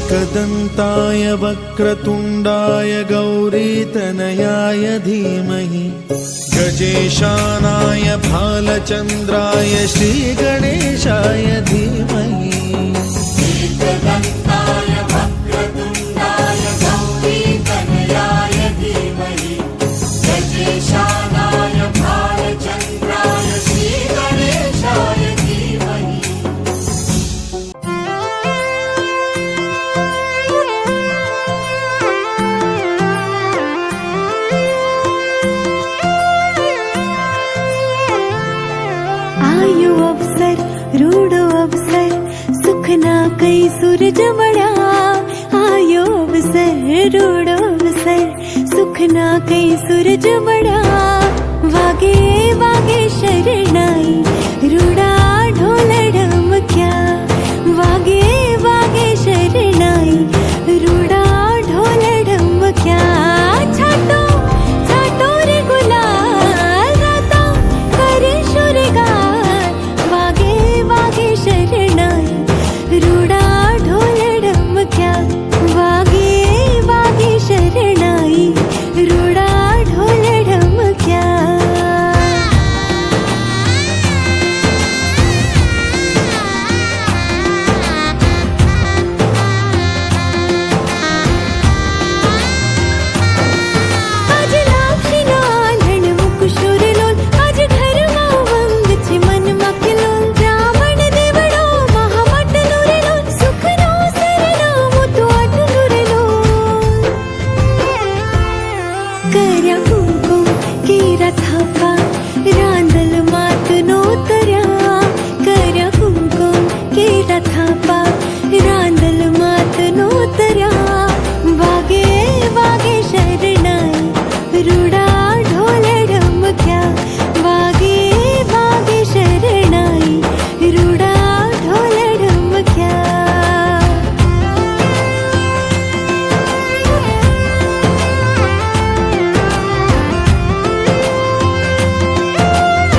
एकदन्ताय वक्रतुण्डाय गौरीतनयाय धीमहि गजेशानाय भालचन्द्राय श्रीगणेशाय धीमहि। एकदन्ताय वक्रतुण्डाय गौरीतनयाय धीमहि गजेशानाय भालचन्द्राय श्रीगणेशाय धीमहि। आयो अवसर रूडो अवसर सुखना कई सूरज मड़ा। आयो अवसर रूडो अवसर सुखना कई सूरज मड़ा। वागे वागे शरणा